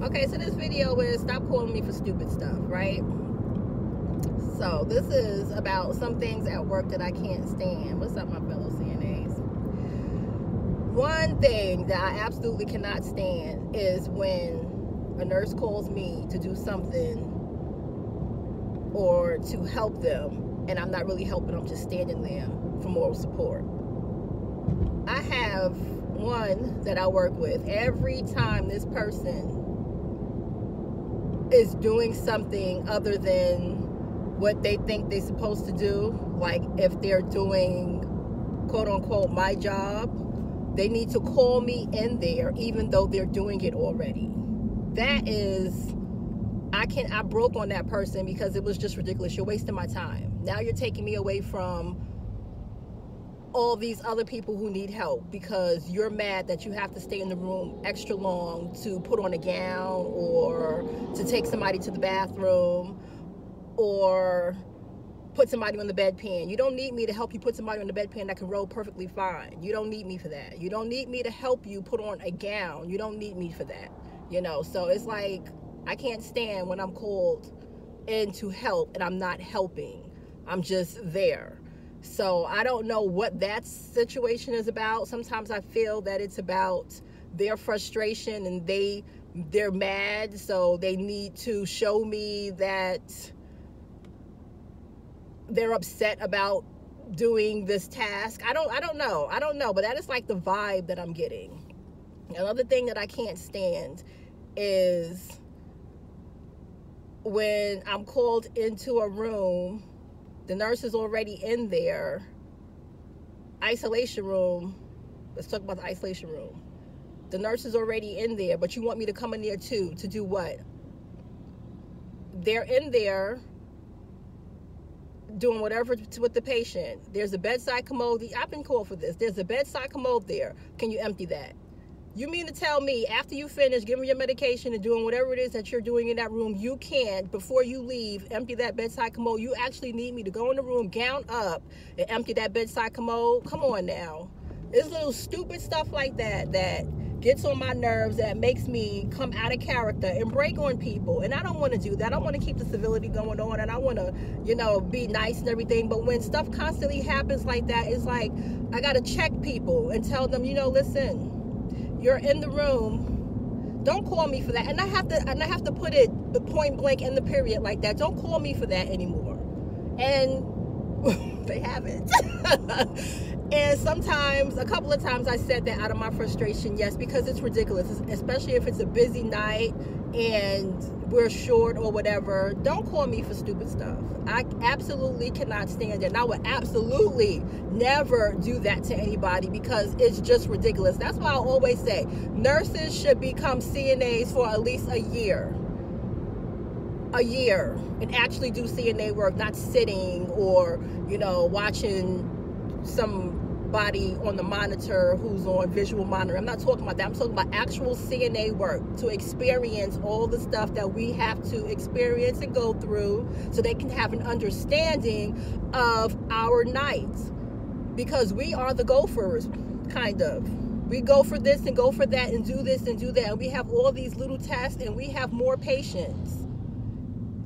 Okay, so this video is stop calling me for stupid stuff, right? So this is about some things at work that I can't stand. What's up, my fellow CNAs? One thing that I absolutely cannot stand is when a nurse calls me to do something or to help them, and I'm not really helping, I'm just standing there for moral support. I have one that I work with. Every time this person is doing something other than what they think they're supposed to do, like if they're doing quote unquote my job, they need to call me in there even though they're doing it already. That is, I broke on that person because it was just ridiculous. You're wasting my time. Now you're taking me away from all these other people who need help because you're mad that you have to stay in the room extra long to put on a gown or to take somebody to the bathroom or put somebody on the bedpan. You don't need me to help you put somebody on the bedpan that can roll perfectly fine. You don't need me for that. You don't need me to help you put on a gown. You don't need me for that. You know, so it's like I can't stand when I'm called in to help and I'm not helping. I'm just there. So I don't know what that situation is about. Sometimes I feel that it's about their frustration and they're mad, so they need to show me that they're upset about doing this task. I don't know, but that is like the vibe that I'm getting. Another thing that I can't stand is when I'm called into a room, the nurse is already in there, isolation room. Let's talk about the isolation room. The nurse is already in there, but you want me to come in there too, to do what? They're in there doing whatever with the patient. There's a bedside commode. I've been called for this. There's a bedside commode there. Can you empty that? You mean to tell me after you finish giving your medication and doing whatever it is that you're doing in that room, you can't, before you leave, empty that bedside commode? You actually need me to go in the room, gown up, and empty that bedside commode? Come on now. It's little stupid stuff like that that gets on my nerves, that makes me come out of character and break on people. And I don't want to do that. I want to keep the civility going on, and I want to, be nice and everything. But when stuff constantly happens like that, it's like I got to check people and tell them, listen, you're in the room. Don't call me for that. And I have to put it the point blank in the period like that. Don't call me for that anymore. And they haven't. And sometimes, a couple of times I said that out of my frustration, yes, because it's ridiculous, especially if it's a busy night and we're short or whatever. Don't call me for stupid stuff. I absolutely cannot stand it. And I would absolutely never do that to anybody because it's just ridiculous. That's why I always say nurses should become CNAs for at least a year and actually do CNA work, not sitting or, watching somebody on the monitor who's on visual monitor. I'm not talking about that. I'm talking about actual CNA work, to experience all the stuff that we have to experience and go through so they can have an understanding of our nights, because we are the gophers, kind of. We go for this and go for that and do this and do that, and we have all these little tasks and we have more patients.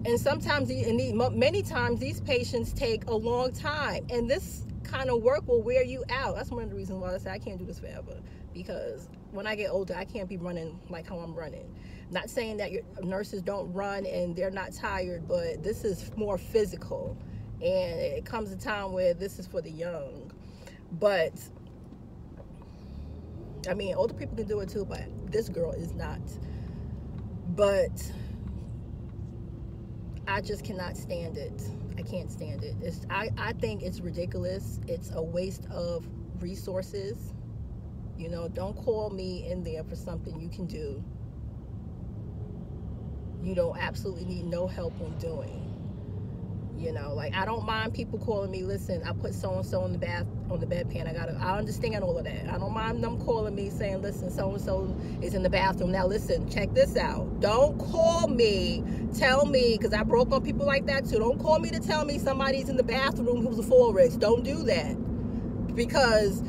And sometimes, many times, these patients take a long time, and this kind of work will wear you out. That's one of the reasons why I say I can't do this forever, because when I get older, I can't be running like how I'm running. Not saying that your nurses don't run and they're not tired, but this is more physical, and it comes a time where this is for the young. But I mean, older people can do it too, but this girl is not. But I just cannot stand it. I can't stand it. I think it's ridiculous. It's a waste of resources. Don't call me in there for something you can do. You don't absolutely need no help on doing. Like, I don't mind people calling me, listen, I put so-and-so on the bedpan. I understand all of that. I don't mind them calling me saying, listen, so-and-so is in the bathroom. Now, listen, check this out. Don't call me, tell me, because I broke on people like that too. Don't call me to tell me somebody's in the bathroom who's a forest. Don't do that. because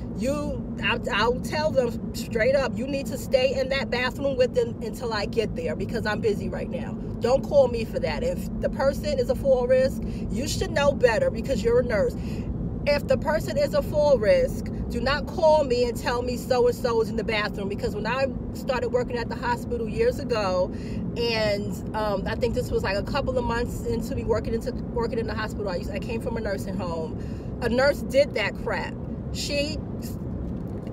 I'll tell them straight up, you need to stay in that bathroom with them until I get there, because I'm busy right now. Don't call me for that. If the person is a full risk, you should know better because you're a nurse. If the person is a full risk, do not call me and tell me so-and-so is in the bathroom, because when I started working at the hospital years ago, and I think this was like a couple of months into me working in the hospital, I came from a nursing home. A nurse did that crap.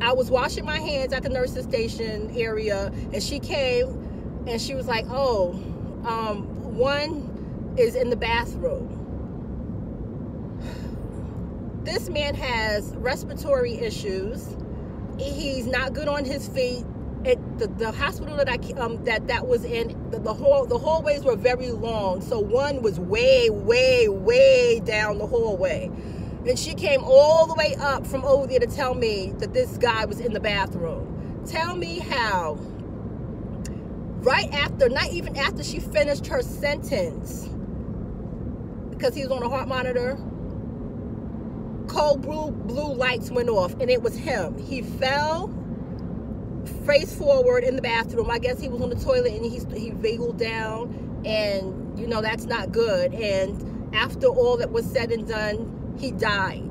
I was washing my hands at the nurse's station area, and she came and she was like, oh, one is in the bathroom. This man has respiratory issues. He's not good on his feet. The hospital that that was in, the hallways were very long, so one was way down the hallway. And she came all the way up from over there to tell me that this guy was in the bathroom. Tell me how, right after, not even after she finished her sentence, because he was on a heart monitor, cold blue lights went off, and it was him. He fell face forward in the bathroom. I guess he was on the toilet and he wiggled down, and you know that's not good. And after all that was said and done, he died.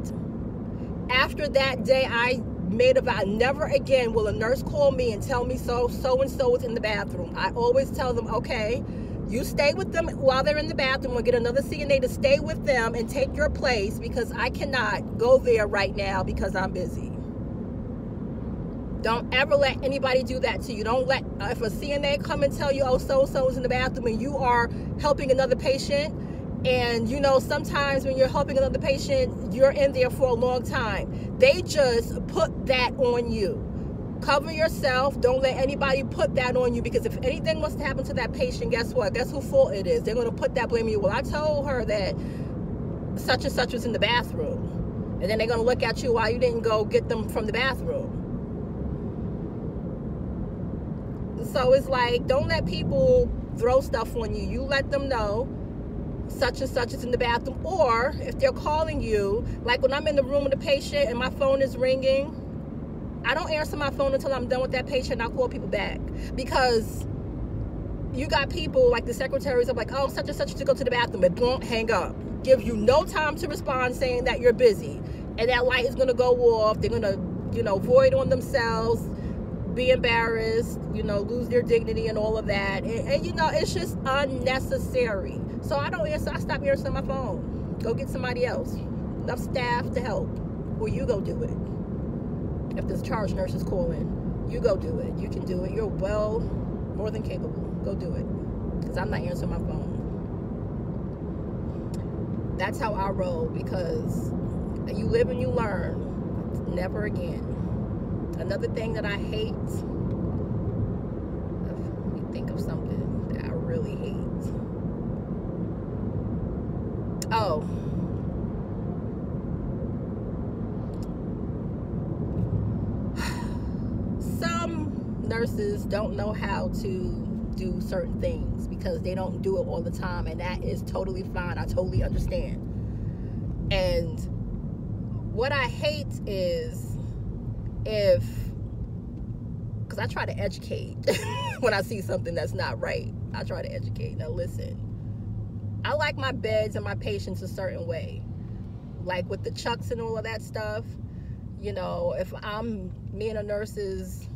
After that day, I made a vow, never again will a nurse call me and tell me so-and-so is in the bathroom. I always tell them, okay, you stay with them while they're in the bathroom, or get another CNA to stay with them and take your place, because I cannot go there right now because I'm busy. Don't ever let anybody do that to you. Don't let, if a CNA come and tell you, oh, so-and-so is in the bathroom, and you are helping another patient, and you know, sometimes when you're helping another patient, you're in there for a long time. They just put that on you. Cover yourself. Don't let anybody put that on you, because if anything was to happen to that patient, guess what? Guess whose fault it is? They're going to put that blame on you. Well, I told her that such and such was in the bathroom. And then they're going to look at you why you didn't go get them from the bathroom. So it's like, don't let people throw stuff on you. You let them know such and such is in the bathroom. Or if they're calling you, like when I'm in the room with a patient and my phone is ringing, I don't answer my phone until I'm done with that patient. I'll call people back, because you got people like the secretaries are like, oh, such and such to go to the bathroom, but don't hang up. Give you no time to respond, saying that you're busy, and that light is going to go off. They're going to, you know, void on themselves, be embarrassed, you know, lose their dignity and all of that. And you know, it's just unnecessary. So I don't answer. I stop answering my phone. Go get somebody else. Enough staff to help, or you go do it. If this charge nurse is calling, you go do it. You can do it. You're well, more than capable. Go do it. Because I'm not answering my phone. That's how I roll, because you live and you learn. Never again. Another thing that I hate, let me think of something that I really hate. Oh. Some nurses don't know how to do certain things because they don't do it all the time, and that is totally fine. I totally understand. And what I hate is because I try to educate when I see something that's not right. I try to educate. Now listen, I like my beds and my patients a certain way, like with the chucks and all of that stuff. You know, if me and a nurse is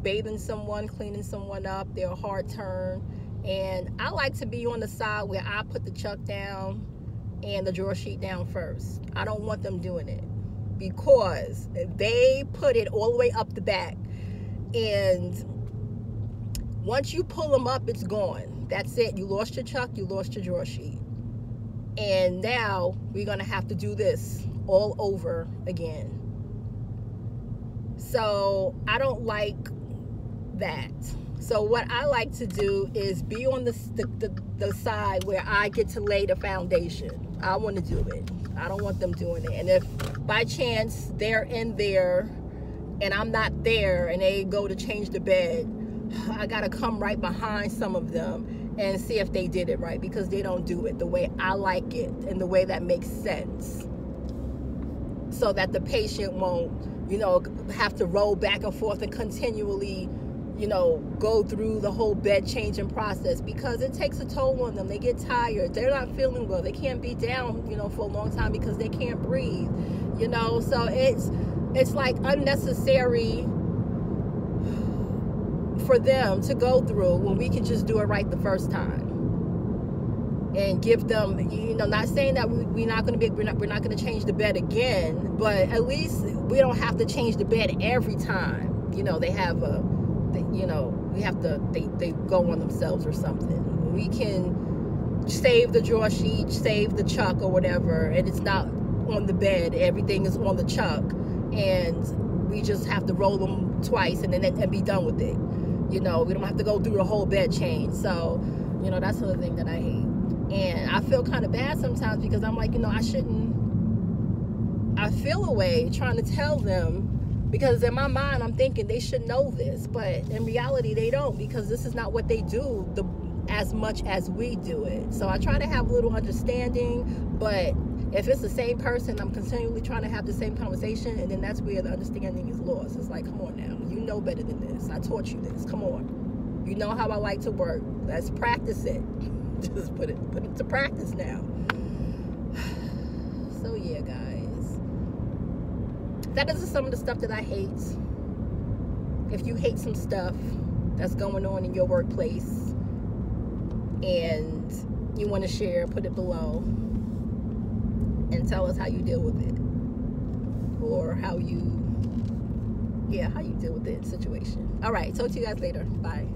bathing someone, cleaning someone up, they're a hard turn, and I like to be on the side where I put the chuck down and the drawer sheet down first. I don't want them doing it, because they put it all the way up the back, and once you pull them up, it's gone. That's it. You lost your chuck, you lost your drawer sheet, and now we're gonna have to do this all over again. So I don't like that. So what I like to do is be on the side where I get to lay the foundation. I want to do it. I don't want them doing it. And if by chance they're in there and I'm not there and they go to change the bed, I gotta come right behind some of them and see if they did it right, because they don't do it the way I like it and the way that makes sense. So so that the patient won't, you know, have to roll back and forth and continually, you know, go through the whole bed changing process, because it takes a toll on them. They get tired. They're not feeling well. They can't be down, you know, for a long time because they can't breathe, you know. So it's like unnecessary for them to go through when we can just do it right the first time and give them, you know, not saying that we're not going to change the bed again, but at least we don't have to change the bed every time, you know, they have you know, they go on themselves or something. We can save the drawer sheet, save the chuck or whatever, and it's not on the bed, everything is on the chuck, and we just have to roll them twice and be done with it. You know, we don't have to go through the whole bed change. So, you know, that's another thing that I hate. And I feel kind of bad sometimes because I'm like, you know, I feel a way trying to tell them, because in my mind I'm thinking they should know this, but in reality they don't, because this is not what they do as much as we do it. So I try to have a little understanding, but if it's the same person, I'm continually trying to have the same conversation, and then that's where the understanding is lost. It's like, come on now, you know better than this. I taught you this. Come on, you know how I like to work. Let's practice it. Just put it to practice now. So yeah, guys, that is some of the stuff that I hate. If you hate some stuff that's going on in your workplace and you want to share, put it below and tell us how you deal with it, or how you deal with the situation. All right, talk to you guys later. Bye.